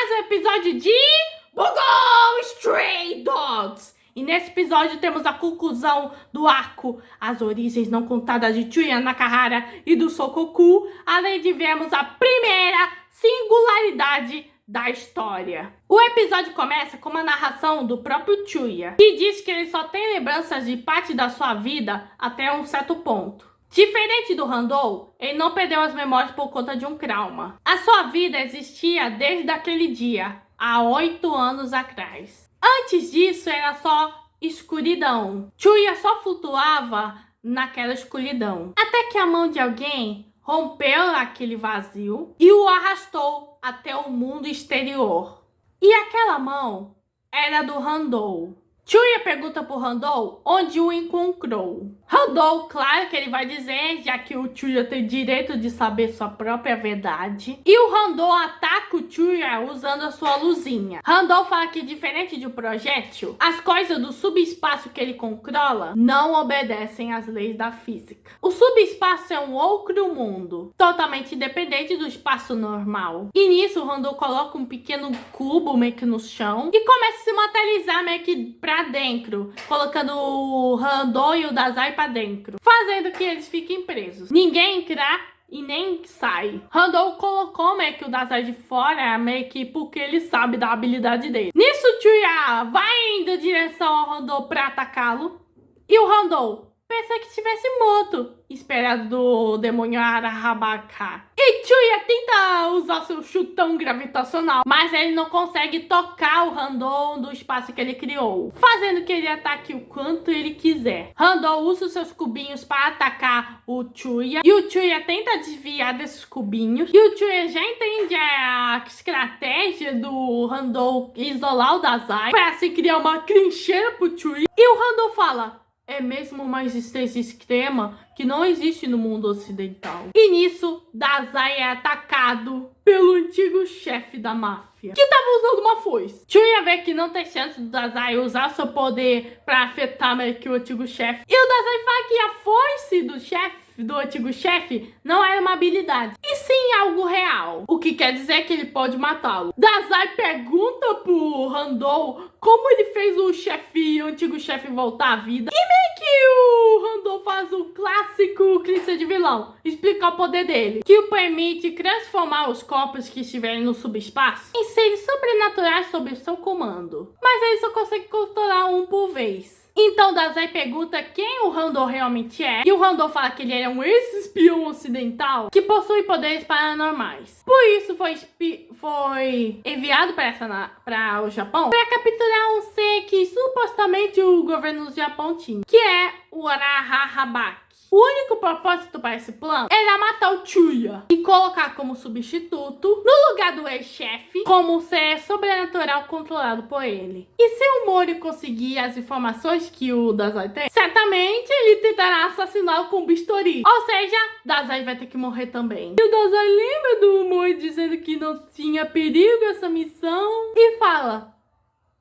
mais um episódio de Bungo Stray Dogs. E nesse episódio temos a conclusão do arco, as origens não contadas de Chuya Nakahara e do Sokoku, além de vermos a primeira singularidade da história. O episódio começa com uma narração do próprio Chuya, que diz que ele só tem lembranças de parte da sua vida até um certo ponto. Diferente do Randou, ele não perdeu as memórias por conta de um trauma. A sua vida existia desde aquele dia, há 8 anos atrás. Antes disso, era só escuridão. Chuya só flutuava naquela escuridão. Até que a mão de alguém rompeu aquele vazio e o arrastou até o mundo exterior. E aquela mão era do Randou. Chuya pergunta pro Randou onde o encontrou. Randou, claro que ele vai dizer, já que o Chuya tem direito de saber sua própria verdade. E o Randou ataca o Chuya usando a sua luzinha. Randou fala que, diferente de um projétil, as coisas do subespaço que ele controla não obedecem às leis da física. O subespaço é um outro mundo, totalmente independente do espaço normal. E nisso, o Randou coloca um pequeno cubo meio que no chão e começa a se materializar meio que pra dentro, colocando o Randou e o Dazai pra dentro, fazendo que eles fiquem presos. Ninguém entra e nem sai. Randou colocou meio que o Dazai de fora, meio que porque ele sabe da habilidade dele. Nisso, Chuya vai indo em direção ao Randou pra atacá-lo, e o Randou pensa que estivesse morto, esperado do demônio Arahabaka. E Chuya tenta usar seu chutão gravitacional, mas ele não consegue tocar o Randou do espaço que ele criou, fazendo que ele ataque o quanto ele quiser. Randou usa os seus cubinhos para atacar o Chuya, e o Chuya tenta desviar desses cubinhos, e o Chuya já entende a estratégia do Randou isolar o Dazai para se criar uma trincheira pro Chuya, e o Randou fala: é mesmo uma existência extrema que não existe no mundo ocidental. E nisso, Dazai é atacado pelo antigo chefe da máfia, que estava usando uma foice. Chuya vê que não tem chance do Dazai usar seu poder para afetar meio que o antigo chefe. E o Dazai fala que a foice do antigo chefe não era uma habilidade, e sim algo real, o que quer dizer que ele pode matá-lo. Dazai pergunta pro Randou como ele fez o antigo chefe voltar à vida, e meio que o Randou faz o clássico clichê de vilão, explicar o poder dele, que o permite transformar os corpos que estiverem no subespaço em seres sobrenaturais sob seu comando, mas ele só consegue controlar um por vez. Então Dazai pergunta quem o Randou realmente é, e o Randou fala que ele é um ex-espião ocidental que possui poderes paranormais. Por isso foi enviado para o Japão para capturar um ser que supostamente o governo do Japão tinha, que é o Arahabaki. O único propósito para esse plano era matar o Chuya e colocar como substituto, no lugar do ex-chefe, como um ser sobrenatural controlado por ele. E se o Mori conseguir as informações que o Dazai tem, certamente ele tentará assassiná-lo com bisturi. Ou seja, Dazai vai ter que morrer também. E o Dazai lembra do Mori dizendo que não tinha perigo essa missão e fala: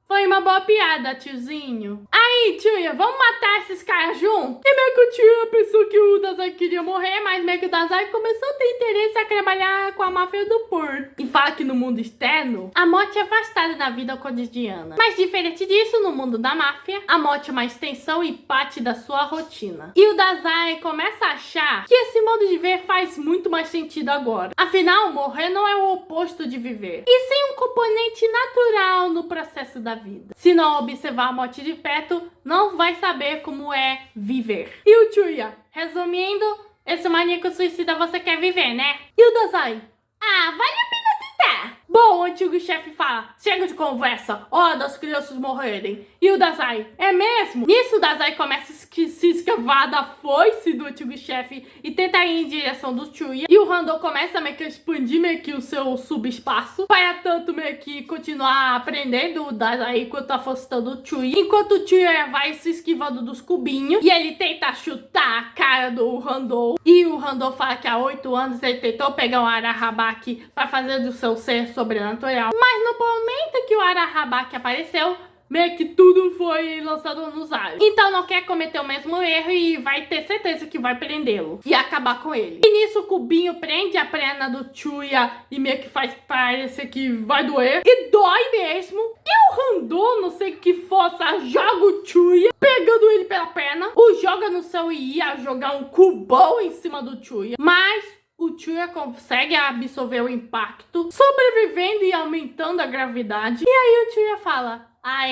foi uma boa piada, tiozinho. Aí, Chuya, vamos matar esses caras juntos? E meio que o Chuya pensou que o Dazai queria morrer, mas meio que o Dazai começou a ter interesse a trabalhar com a máfia do porto. E fala que no mundo externo, a morte é afastada da vida cotidiana. Mas diferente disso, no mundo da máfia, a morte é uma extensão e parte da sua rotina. E o Dazai começa a achar que esse modo de ver faz muito mais sentido agora. Afinal, morrer não é o oposto de viver, e sim um componente natural no processo da vida. Se não observar a morte de perto, não vai saber como é viver. E o Chuya, resumindo, esse maníaco suicida você quer viver, né? E o Dazai: ah, vale a pena tentar. Bom, o antigo chefe fala: chega de conversa, hora das crianças morrerem. E o Dazai: é mesmo? Nisso, o Dazai começa a se escavar da foice do antigo chefe e tenta ir em direção do Chuya. E o Randou começa meio que a expandir meio que o seu subespaço, para tanto meio que continuar aprendendo o Dazai enquanto afastando o Chuya. Enquanto o Chuya vai se esquivando dos cubinhos, e ele tenta chutar a cara do Randou. E o Randou fala que há 8 anos ele tentou pegar o Arahabaki para fazer do seu ser sobrenatural. Mas no momento que o Arahabaki apareceu, meio que tudo foi lançado nos ares. Então não quer cometer o mesmo erro e vai ter certeza que vai prendê-lo e acabar com ele. E nisso o cubinho prende a perna do Chuya e meio que faz parecer que vai doer. E dói mesmo. E o Randô, não sei que força, joga o Chuya, pegando ele pela perna, o joga no céu e ia jogar um cubão em cima do Chuya. Mas o Chuya consegue absorver o impacto, sobrevivendo e aumentando a gravidade. E aí o Chuya fala: ah,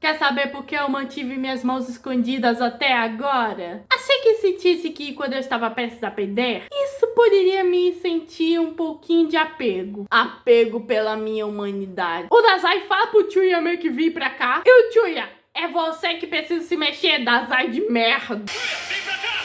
quer saber por que eu mantive minhas mãos escondidas até agora? Achei que sentisse que quando eu estava prestes a perder, isso poderia me sentir um pouquinho de apego. Apego pela minha humanidade. O Dazai fala pro Chuya meio que vir pra cá. E o Chuya: é você que precisa se mexer, Dazai de merda. Vem pra cá!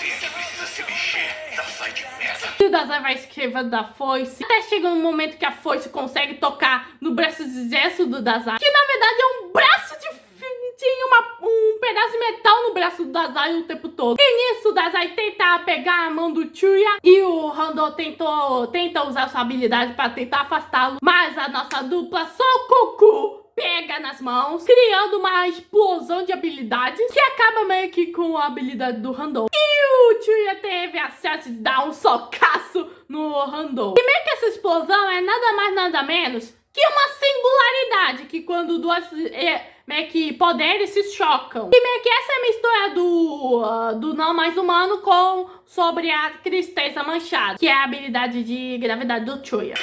Você precisa se mexer, Dazai de merda. E o Dazai vai escrevendo da foice. Até chega um momento que a foice consegue tocar no braço de gesso do Dazai. Que na verdade é um braço de... Tinha um pedaço de metal no braço do Dazai o tempo todo. E nisso o Dazai tenta pegar a mão do Chuya. E o Randô tenta usar sua habilidade para tentar afastá-lo. Mas a nossa dupla Sokoku pega nas mãos, criando uma explosão de habilidades que acaba meio que com a habilidade do Randô. E o Chuya teve a chance de dar um socaço no Randô. E meio que essa explosão é nada mais nada menos que uma singularidade, que quando duas meio que poderes se chocam. E meio que essa é a mistura do não mais humano sobre a tristeza manchada, que é a habilidade de gravidade do Chuya.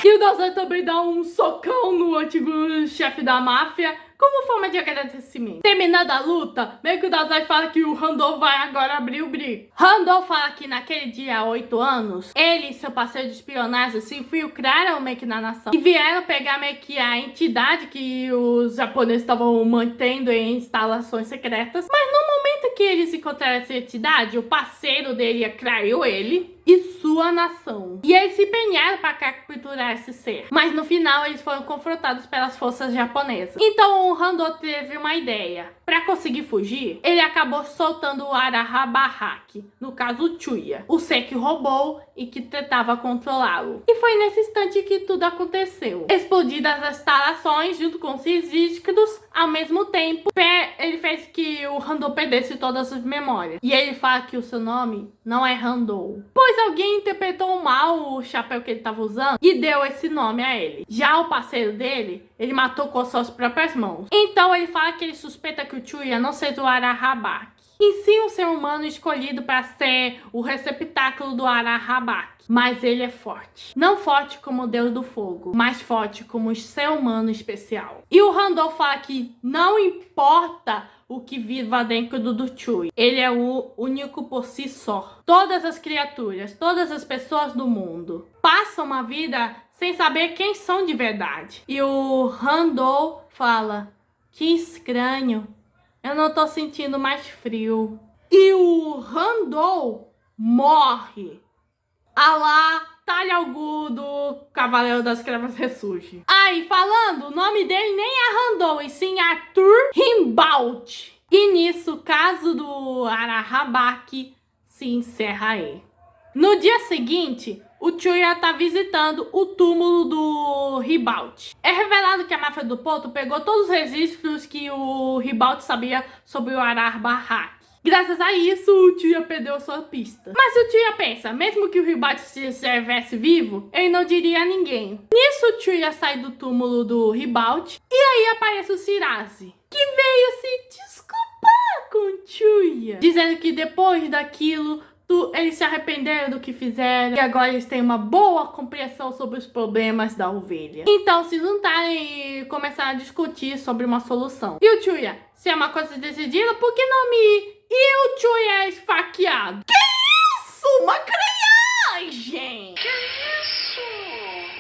E o Dazai também dá um socão no antigo chefe da máfia, como forma de agradecimento. Terminando a luta, meio que o Dazai fala que o Randô vai agora abrir o bico. Randô fala que naquele dia há 8 anos, ele e seu parceiro de espionagem se infiltraram meio que na nação e vieram pegar meio que a entidade que os japoneses estavam mantendo em instalações secretas. Mas no momento que eles encontraram essa entidade, o parceiro dele traiu ele e sua nação. E eles se empenharam para capturar esse ser. Mas no final eles foram confrontados pelas forças japonesas. Então o Randô teve uma ideia. Para conseguir fugir, ele acabou soltando o Arahabahaki, no caso o Chuya, o ser que roubou e que tentava controlá-lo. E foi nesse instante que tudo aconteceu. Explodidas as instalações junto com os registros, ao mesmo tempo, ele fez que o Randô perdesse todas as memórias. E ele fala que o seu nome não é Randô, pois alguém interpretou mal o chapéu que ele estava usando e deu esse nome a ele. Já o parceiro dele, ele matou com suas próprias mãos. Então ele fala que ele suspeita que o Chuya não seja o Arahabaki, e sim um ser humano escolhido para ser o receptáculo do Arahabaki. Mas ele é forte. Não forte como o deus do fogo, mas forte como um ser humano especial. E o Randô fala que não importa o que viva dentro do Chuya, ele é o único por si só. Todas as criaturas, todas as pessoas do mundo passam uma vida sem saber quem são de verdade. E o Randô fala: que estranho, eu não tô sentindo mais frio. E o Randô morre. Alá, Talha Algu do Cavaleiro das Crevas ressurge. Aí, falando, o nome dele nem é Randô, e sim Arthur Rimbaud. E nisso, o caso do Arahabaki se encerra aí. No dia seguinte, o Chuya tá visitando o túmulo do Rimbaud. É revelado que a máfia do Porto pegou todos os registros que o Rimbaud sabia sobre o Arahabaki. Graças a isso, o Chuya perdeu sua pista. Mas o Chuya pensa, mesmo que o Rimbaud estivesse vivo, ele não diria a ninguém. Nisso, o Chuya sai do túmulo do Rimbaud e aí aparece o Shirase, que veio se desculpar com o Chuya, dizendo que depois daquilo eles se arrependeram do que fizeram e agora eles têm uma boa compreensão sobre os problemas da ovelha. Então se juntaram e começaram a discutir sobre uma solução. E o Chuya, se é uma coisa decidida, por que não me ir? E o Chuya é esfaqueado. Que isso? Uma criagem! Que isso?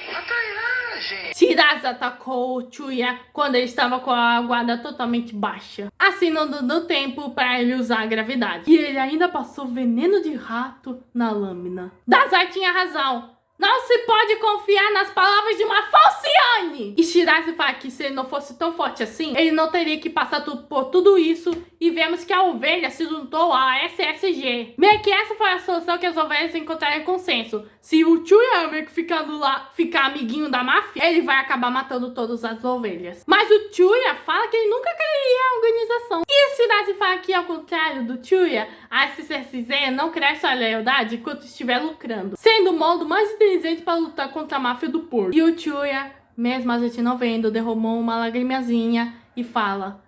Uma trairagem! Shirase atacou o Chuya quando ele estava com a guarda totalmente baixa, assim não dando tempo para ele usar a gravidade. E ele ainda passou veneno de rato na lâmina. Dazai tinha razão. Não se pode confiar nas palavras de uma falciane! E Shirase fala que se ele não fosse tão forte assim, ele não teria que passar por tudo isso. E vemos que a ovelha se juntou à SSG. Meio que essa foi a solução que as ovelhas encontraram em consenso. Se o Chuya meio que ficar amiguinho da máfia, ele vai acabar matando todas as ovelhas. Mas o Chuya fala que ele nunca queria a organização. E o Shirase fala que, ao contrário do Chuya, a SSG não cresce a lealdade enquanto estiver lucrando, sendo o modo mais inteligente para lutar contra a máfia do porco. E o Chuya, mesmo a gente não vendo, derramou uma lagrimazinha e fala: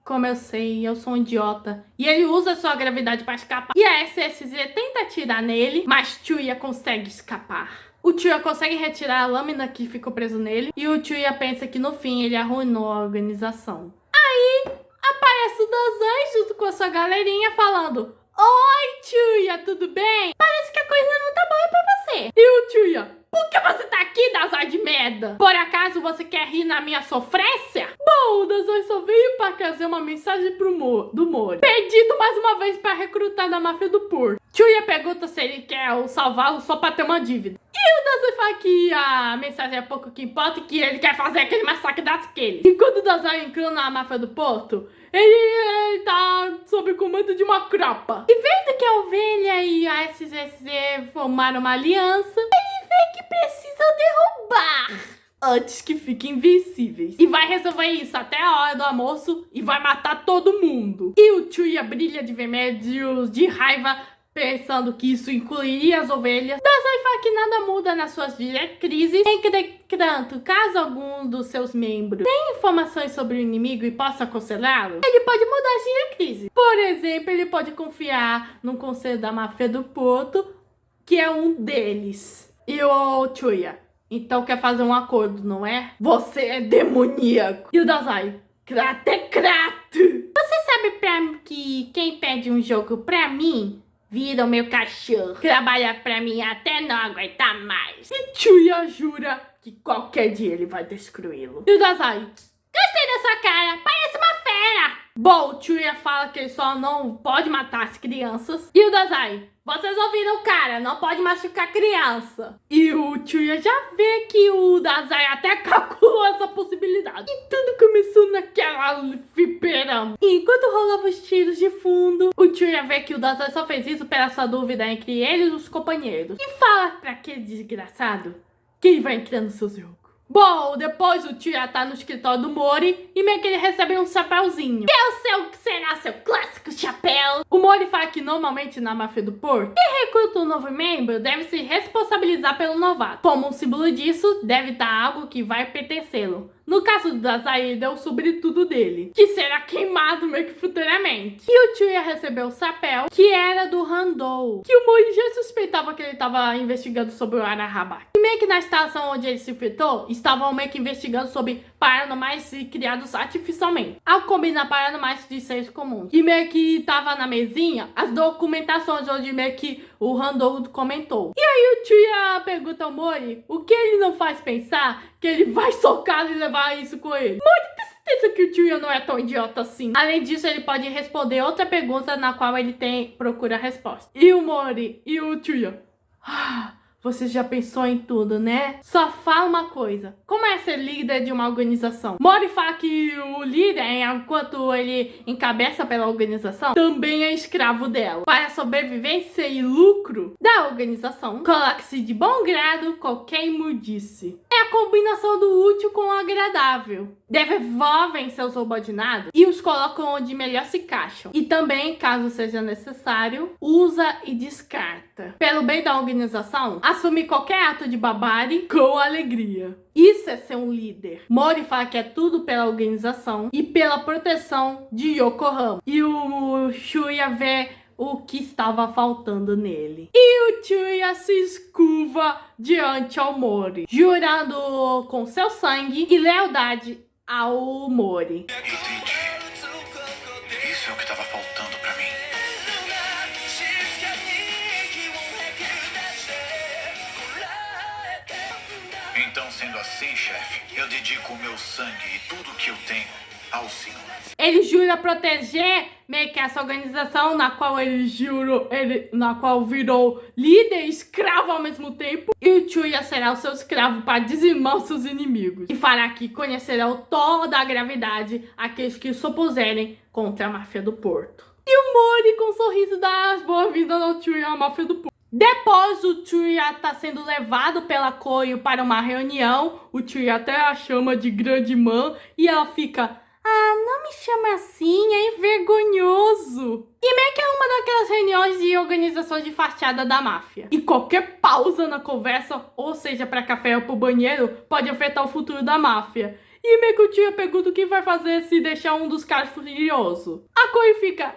como eu sei, eu sou um idiota. E ele usa sua gravidade para escapar. E a SSG tenta atirar nele, mas Chuya consegue escapar. O Chuya consegue retirar a lâmina que ficou presa nele. E o Chuya pensa que no fim ele arruinou a organização. Aí aparece o Dazan junto com a sua galerinha falando: oi, Chuya, tudo bem? Parece que a coisa não tá boa pra você. E o Chuya: por que você tá aqui, Dazai de merda? Por acaso você quer rir na minha sofrência? Bom, o Dazai só veio pra trazer uma mensagem do Mori, pedido mais uma vez pra recrutar da máfia do porco. Chuya pergunta se ele quer salvá-lo só pra ter uma dívida. E o Dazai fala que a mensagem é pouco que importa e que ele quer fazer aquele massacre daqueles. E quando o Dazai entrou na máfia do porto, ele tá sob o comando de uma cropa. E vendo que a ovelha e a SSC formaram uma aliança, ele vê que precisam derrubar antes que fiquem invencíveis. E vai resolver isso até a hora do almoço e vai matar todo mundo. E o Chuya brilha de vermelho de raiva, pensando que isso incluiria as ovelhas. Dazai fala que nada muda nas suas diretrizes. Entretanto, caso algum dos seus membros tenha informações sobre o inimigo e possa aconselhá-lo, ele pode mudar as diretrizes. Por exemplo, ele pode confiar no conselho da máfia do porto, que é um deles. E o Chuya: então quer fazer um acordo, não é? Você é demoníaco. E o Dazai: crato. Você sabe que quem pede um jogo pra mim vira o meu cachorro, trabalha pra mim até não aguentar mais. E Chuya jura que qualquer dia ele vai destruí-lo. E o Dazai: gostei da sua cara, parece uma fera. Bom, o Chuya fala que ele só não pode matar as crianças. E o Dazai: vocês ouviram o cara, não pode machucar criança. E o Chuya já vê que o Dazai até calculou essa possibilidade. E tudo começou naquela fliperama. E enquanto rolavam os tiros de fundo, o Chuya vê que o Dazai só fez isso pela sua dúvida entre ele e os companheiros. E fala pra aquele desgraçado que ele vai entrar no seu jogo. Bom, depois o Chuya tá no escritório do Mori e meio que ele recebe um chapéuzinho. Que será seu clássico chapéu? O Mori fala que normalmente na máfia do porco, quem recruta um novo membro deve se responsabilizar pelo novato. Como um símbolo disso, deve estar algo que vai pertencê-lo. No caso do Dazai, ele deu o sobretudo dele, que será queimado meio que futuramente. E o Chuya recebeu o chapéu, que era do Handou, que o Mori já suspeitava que ele estava investigando sobre o Arahabaki. E meio que na estação onde ele se infiltrou, estavam meio que investigando sobre paranormais criados artificialmente, ao combinar paranormais de seres comuns. E meio que tava na mesinha as documentações onde meio que o Handou comentou. E aí o Chuya pergunta ao Mori o que ele não faz pensar que ele vai socar e levar isso com ele. Mori tem certeza que o Chuya não é tão idiota assim. Além disso, ele pode responder outra pergunta na qual ele procura a resposta. E o Mori e o Chuya: você já pensou em tudo, né? Só fala uma coisa: como é ser líder de uma organização? Mori fala que o líder, enquanto ele encabeça pela organização, também é escravo dela. Para a sobrevivência e lucro da organização, coloque-se de bom grado qualquer imundice. É a combinação do útil com o agradável. Devolvem seus subordinados e os colocam onde melhor se encaixam. E também, caso seja necessário, usa e descarta. Pelo bem da organização, assume qualquer ato de barbárie com alegria. Isso é ser um líder. Mori fala que é tudo pela organização e pela proteção de Yokohama. E o Chuya vê o que estava faltando nele. E o Chuya se escurva diante ao Mori, jurando com seu sangue e lealdade ao Mori. Entendi. Isso é o que estava faltando pra mim. Então, sendo assim, chefe, eu dedico o meu sangue e tudo que eu tenho ao Senhor. Ele jura proteger meio que essa organização na qual na qual virou líder e escravo ao mesmo tempo. E o Chuya será o seu escravo para dizimar os seus inimigos. E fará que conhecerão toda a gravidade aqueles que se opuserem contra a máfia do Porto. E o Mori com um sorriso dá as boas-vindas ao Chuya à máfia do Porto. Depois o Chuya tá sendo levado pela Koyu para uma reunião. O Chuya até a chama de grande irmã e ela fica... Ah, não me chama assim, é envergonhoso. E meio que é uma daquelas reuniões de organizações de fachada da máfia. E qualquer pausa na conversa, ou seja, para café ou pro banheiro, pode afetar o futuro da máfia. E meio que o tio pergunta o que vai fazer se deixar um dos caras furioso. A Koyu fica,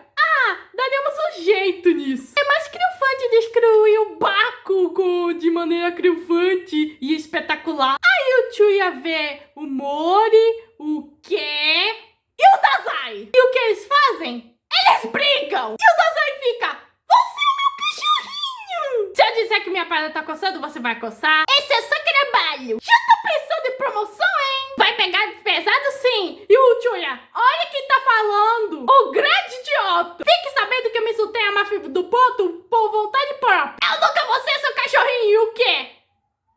daremos um jeito nisso. É mais triunfante destruir o Bakugo de maneira triunfante e espetacular. Aí o Chuya vê o Mori, o Ké e o Dazai. E o que eles fazem? Eles brigam. E o Dazai fica, você é meu cachorrinho. Se eu disser que minha perna tá coçando, você vai coçar? Esse é seu trabalho. Já tá pensando em promoção, hein? Vai pegar pesado sim. E o Chuya, olha quem tá falando. O grande idiota. Fique sabendo que eu me insultei a máfia do Porto por vontade própria. Eu nunca vou ser seu cachorrinho. E o quê?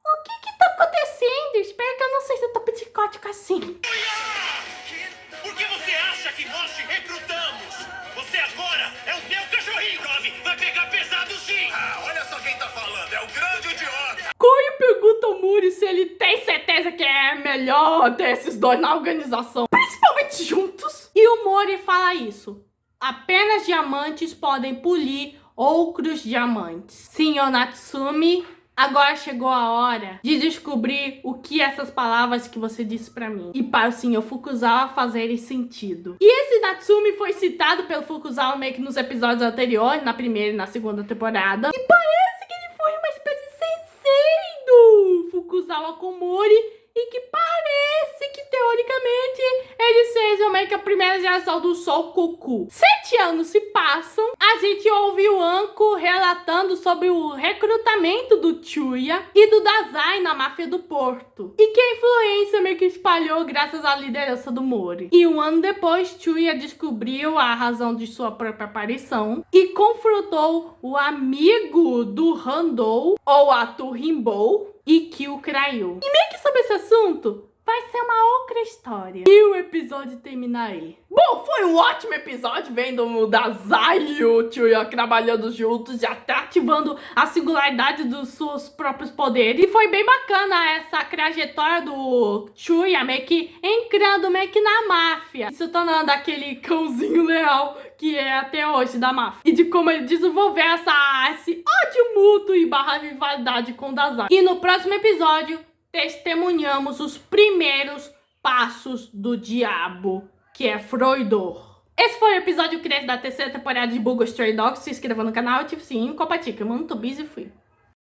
O que tá acontecendo? Espero que eu não seja tão psicótico assim. Por que você acha que nós te recrutamos? Você agora é o meu cachorrinho, Nove. Vai pegar pesado sim. Olha só quem tá falando. É o grande idiota. Koyu pergunta ao Mori se ele tem certeza que é melhor ter esses dois na organização, principalmente juntos. E o Mori fala isso. Apenas diamantes podem polir outros diamantes. Senhor Natsumi, agora chegou a hora de descobrir o que essas palavras que você disse pra mim e para o Sr. Fukuzawa fazerem sentido. E esse Natsumi foi citado pelo Fukuzawa meio que nos episódios anteriores, na primeira e na segunda temporada. E parece que ele foi uma espécie de sensei do Fukuzawa com Mori. E que parece que, teoricamente, eles sejam meio que a primeira geração do Sokoku. 7 anos se passam, a gente ouve o Anko relatando sobre o recrutamento do Chuya e do Dazai na máfia do Porto. E que a influência meio que espalhou graças à liderança do Mori. E um ano depois, Chuya descobriu a razão de sua própria aparição e confrontou o amigo do Handou, ou Atu Rinbou, e Kyu Crayu. E meio que sobre esse assunto, vai ser uma outra história. E o episódio termina aí. Bom, foi um ótimo episódio, vendo o Dazai e o Chuya trabalhando juntos, já tá ativando a singularidade dos seus próprios poderes. E foi bem bacana essa trajetória do Chuya, meio que entrando meio que na máfia, se tornando aquele cãozinho leal que é até hoje da máfia. E de como ele desenvolveu esse ódio mútuo e barra rivalidade com o Dazai. E no próximo episódio, testemunhamos os primeiros passos do diabo, que é Froidor. Esse foi o episódio 3 da terceira temporada de Bungo Stray Dogs. Se inscreva no canal, ative o sininho, compartilhe. Muito busy e fui.